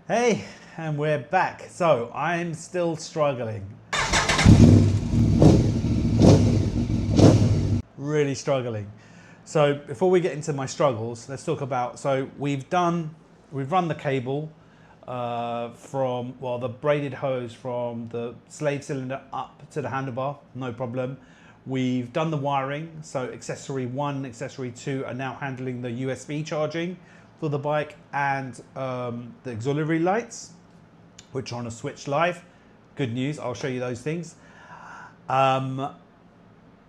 Hey, and we're back. So I'm still struggling. Really struggling. So before we get into my struggles, let's talk about, so we've run the cable from, well, the braided hose from the slave cylinder up to the handlebar, no problem. We've done the wiring, so accessory 1, accessory 2 are now handling the USB charging for the bike and the auxiliary lights, which are on a switch live. Good news, I'll show you those things. And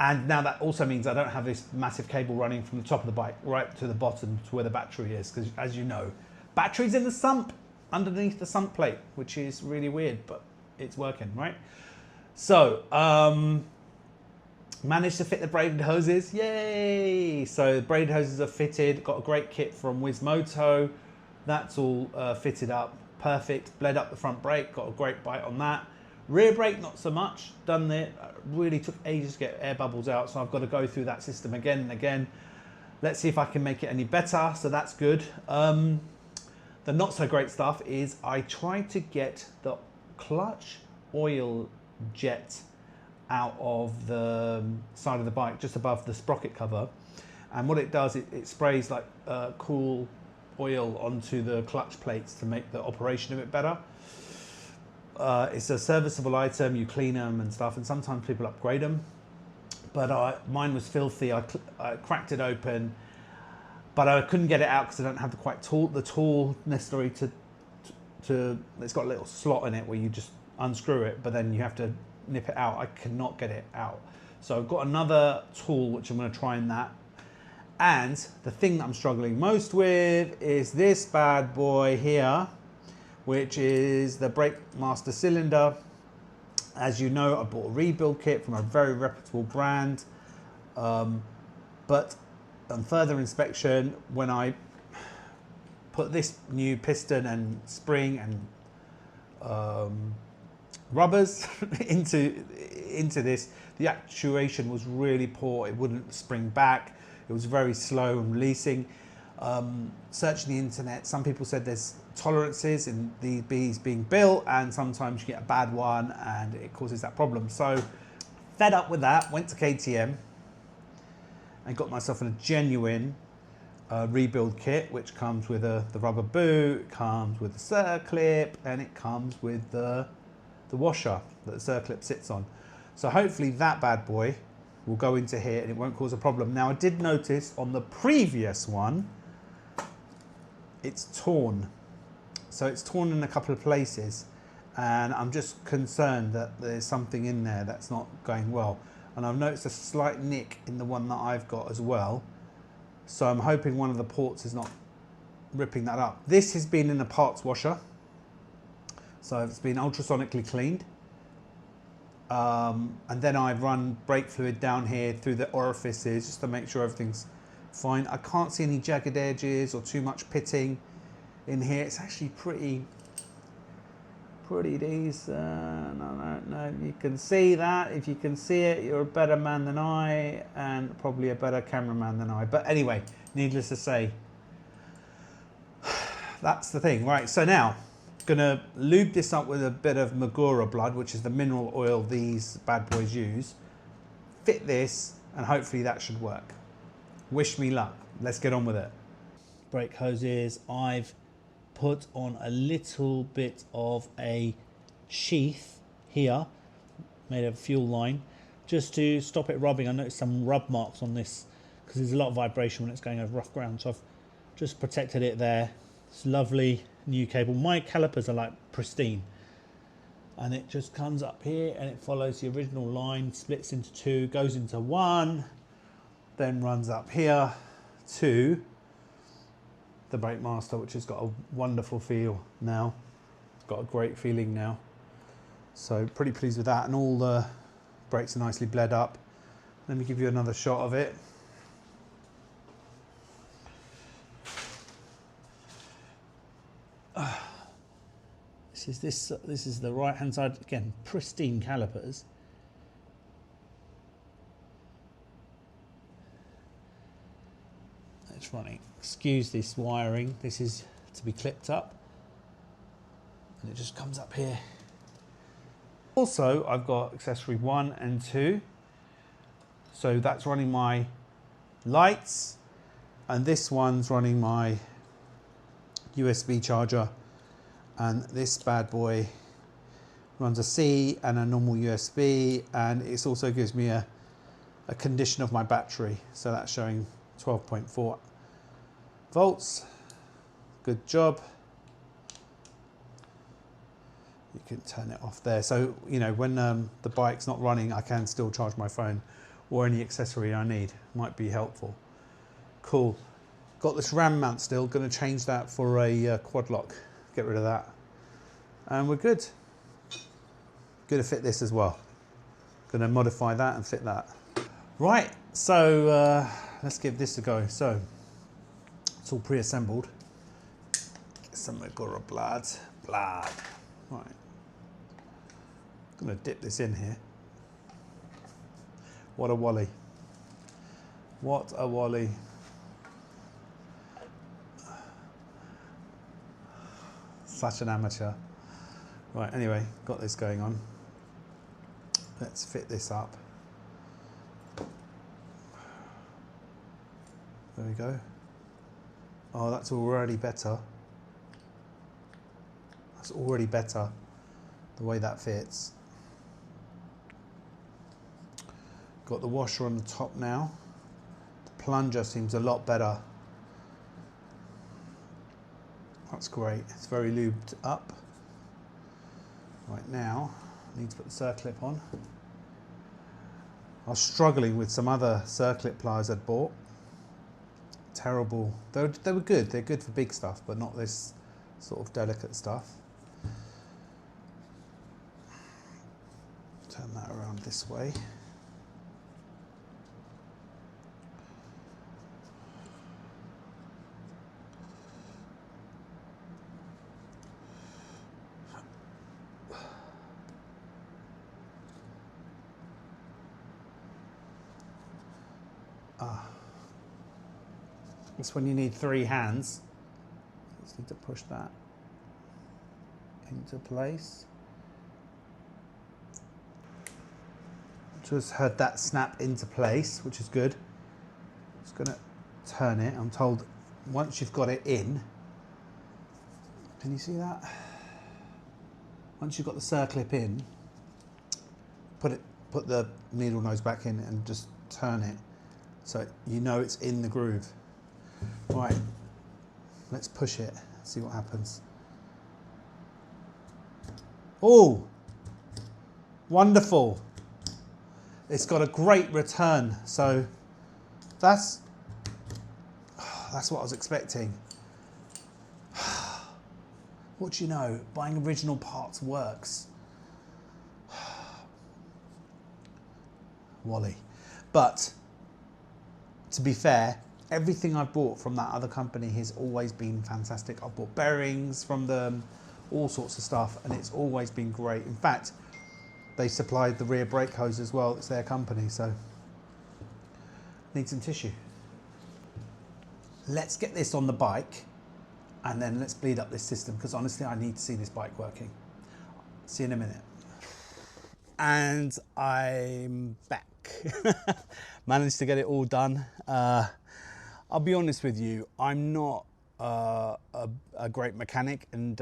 now that also means I don't have this massive cable running from the top of the bike right to the bottom to where the battery is, because as you know, battery's in the sump, underneath the sump plate, which is really weird, but it's working, right? So, managed to fit the braided hoses, yay! So the braided hoses are fitted, got a great kit from Moto. That's all fitted up, perfect. Bled up the front brake, got a great bite on that. Rear brake, not so much, done it. Really took ages to get air bubbles out, so I've got to go through that system again and again. Let's see if I can make it any better, so that's good. The not so great stuff is I tried to get the clutch oil jet out of the side of the bike, just above the sprocket cover. And what it does, it sprays like cool oil onto the clutch plates to make the operation a bit better. It's a serviceable item, you clean them and stuff, and sometimes people upgrade them. But mine was filthy, I cracked it open, but I couldn't get it out because I don't have the tool necessary to, it's got a little slot in it where you just unscrew it, but then you have to nip it out. I cannot get it out. So I've got another tool which I'm going to try in that. And the thing that I'm struggling most with is this bad boy here, which is the Brake Master cylinder. As you know, I bought a rebuild kit from a very reputable brand. But on further inspection, when I put this new piston and spring and rubbers into this, the actuation was really poor. It wouldn't spring back. It was very slow in releasing. Searching the internet, some people said there's tolerances in these being built, and sometimes you get a bad one and it causes that problem. So fed up with that, went to KTM and got myself a genuine rebuild kit, which comes with the rubber boot, it comes with the circlip, and it comes with the washer that the circlip sits on. So hopefully that bad boy will go into here and it won't cause a problem. Now I did notice on the previous one, it's torn. So it's torn in a couple of places, and I'm just concerned that there's something in there that's not going well. And I've noticed a slight nick in the one that I've got as well. So I'm hoping one of the ports is not ripping that up. This has been in a parts washer. So it's been ultrasonically cleaned. And then I've run brake fluid down here through the orifices just to make sure everything's fine. I can't see any jagged edges or too much pitting in here. It's actually pretty decent. No, you can see that. If you can see it, you're a better man than I, and probably a better cameraman than I. But anyway, needless to say, that's the thing. Right, so now gonna lube this up with a bit of Magura blood, which is the mineral oil these bad boys use. Fit this, and hopefully that should work. Wish me luck. Let's get on with it. Brake hoses, I've put on a little bit of a sheath here, made of fuel line, just to stop it rubbing. I noticed some rub marks on this because there's a lot of vibration when it's going over rough ground. So I've just protected it there. It's lovely new cable. My calipers are like pristine, and it just comes up here and it follows the original line, splits into two, goes into one, then runs up here to the Brake Master, which has got a wonderful feel now. It's got a great feeling now. So pretty pleased with that, and all the brakes are nicely bled up. Let me give you another shot of it. This is the right hand side, again, pristine calipers. It's running. Excuse this wiring, this is to be clipped up. and it just comes up here. Also, I've got accessory 1 and 2. So that's running my lights, and this one's running my USB charger, and this bad boy runs a C and a normal USB, and it also gives me a condition of my battery. So that's showing 12.4 volts. Good job. You can turn it off there. So, you know, when the bike's not running, I can still charge my phone or any accessory I need. Might be helpful. Cool. Got this RAM mount still. Going to change that for a quad lock. Get rid of that. And we're good. Going to fit this as well. Going to modify that and fit that. Right, so let's give this a go. So, it's all pre-assembled. Get some Agora blood. Right. I'm going to dip this in here. What a wally. What a wally. Such an amateur. Right, anyway, got this going on. Let's fit this up. There we go. Oh, that's already better. That's already better, the way that fits. Got the washer on the top now. The plunger seems a lot better. That's great. It's very lubed up. Right now, I need to put the circlip on. I was struggling with some other circlip pliers I'd bought. Terrible. They were good. They're good for big stuff, but not this sort of delicate stuff. Turn that around this way. It's when you need 3 hands. Just need to push that into place. Just heard that snap into place, which is good. Just gonna turn it. I'm told once you've got it in, can you see that? Once you've got the circlip in, put the needle nose back in and just turn it so you know it's in the groove. Right, let's push it, see what happens. Oh, wonderful. It's got a great return, so that's what I was expecting. What do you know, buying original parts works. Wally. But to be fair, everything I've bought from that other company has always been fantastic. I've bought bearings from them, all sorts of stuff, and it's always been great. In fact, they supplied the rear brake hose as well. It's their company, so need some tissue. Let's get this on the bike, and then let's bleed up this system, because honestly, I need to see this bike working. See you in a minute. And I'm back. Managed to get it all done. I'll be honest with you, I'm not a great mechanic, and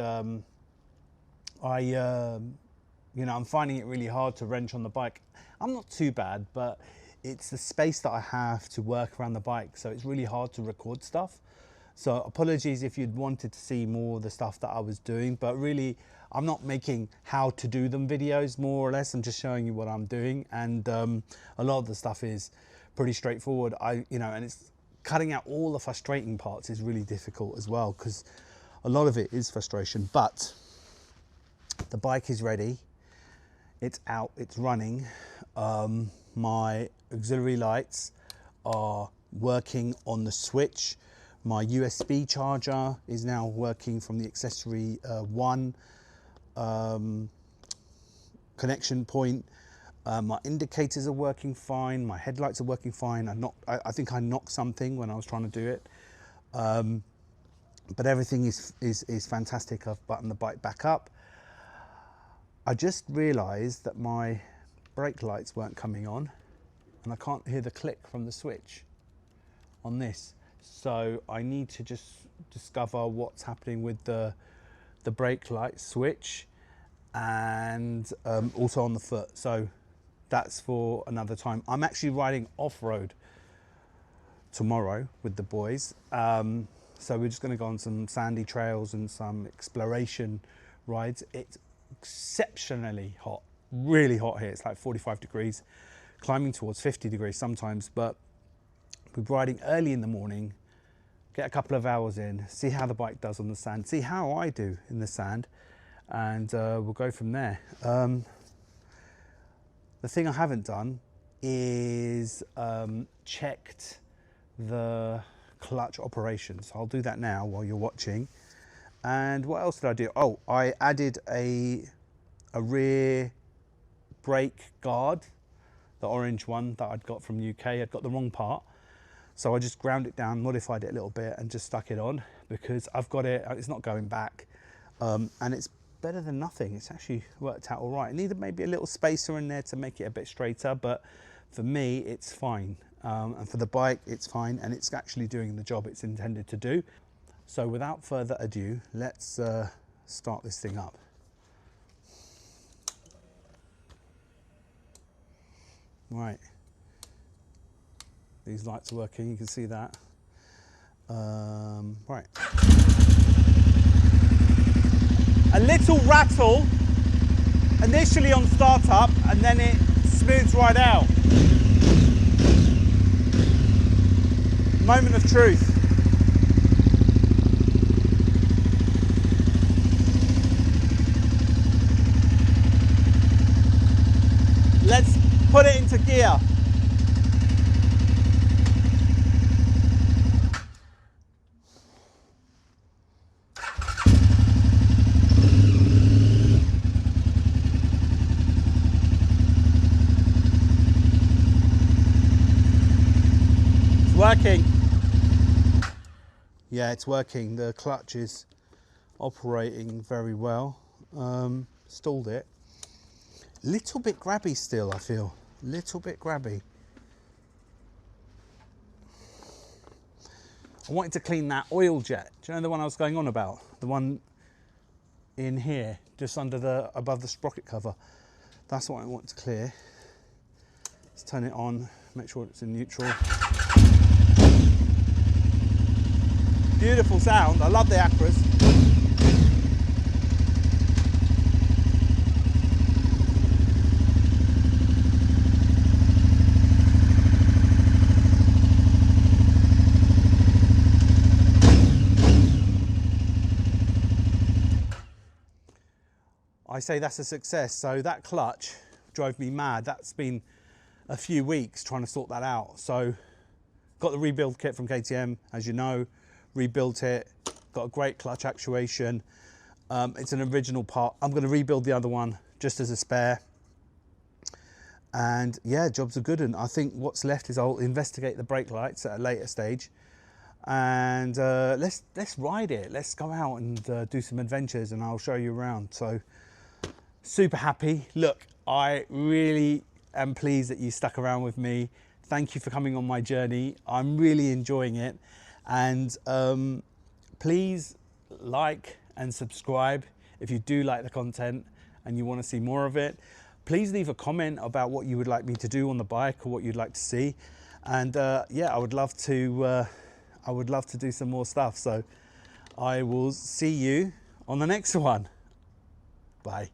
you know, I'm finding it really hard to wrench on the bike. I'm not too bad, but it's the space that I have to work around the bike, so it's really hard to record stuff. So apologies if you'd wanted to see more of the stuff that I was doing, but really, I'm not making how to do them videos, more or less. I'm just showing you what I'm doing, and a lot of the stuff is pretty straightforward. You know, and it's cutting out all the frustrating parts is really difficult as well, because a lot of it is frustration. But the bike is ready, it's out, it's running. My auxiliary lights are working on the switch. My USB charger is now working from the accessory 1 connection point. My indicators are working fine, my headlights are working fine. I think I knocked something when I was trying to do it. But everything is fantastic. I've buttoned the bike back up. I just realized that my brake lights weren't coming on and I can't hear the click from the switch on this. So I need to just discover what's happening with the brake light switch and also on the foot. So that's for another time. I'm actually riding off-road tomorrow with the boys. So we're just going to go on some sandy trails and some exploration rides. It's exceptionally hot, really hot here. It's like 45 degrees, climbing towards 50 degrees sometimes, but we're riding early in the morning, get a couple of hours in, see how the bike does on the sand, see how I do in the sand, and we'll go from there. The thing I haven't done is checked the clutch operations. I'll do that now while you're watching. And what else did I do? Oh, I added a rear brake guard, the orange one that I'd got from UK. I'd got the wrong part, so I just ground it down, modified it a little bit and just stuck it on because I've got it, it's not going back, and it's better than nothing. It's actually worked out all right. It needed maybe a little spacer in there to make it a bit straighter, but for me it's fine, and for the bike it's fine, and it's actually doing the job it's intended to do. So without further ado, let's start this thing up. Right, these lights are working, you can see that. Right. A little rattle initially on startup, and then it smooths right out. Moment of truth. Let's put it into gear. It's working. Yeah, it's working. The clutch is operating very well. Stalled it. Little bit grabby still, I feel. Little bit grabby. I wanted to clean that oil jet. Do you know the one I was going on about? The one in here, just under above the sprocket cover. That's what I want to clear. Let's turn it on, make sure it's in neutral. Beautiful sound. I love the Acras. I say that's a success. So that clutch drove me mad. That's been a few weeks trying to sort that out. So got the rebuild kit from KTM, as you know, rebuilt it, got a great clutch actuation. It's an original part. I'm going to rebuild the other one just as a spare. And yeah, jobs are good. And I think what's left is I'll investigate the brake lights at a later stage. And let's ride it. Let's go out and do some adventures, and I'll show you around. So super happy. Look, I really am pleased that you stuck around with me. Thank you for coming on my journey. I'm really enjoying it. And please like and subscribe if you do like the content and you want to see more of it. Please leave a comment about what you would like me to do on the bike or what you'd like to see. And yeah, I would love to do some more stuff. So I will see you on the next one. Bye.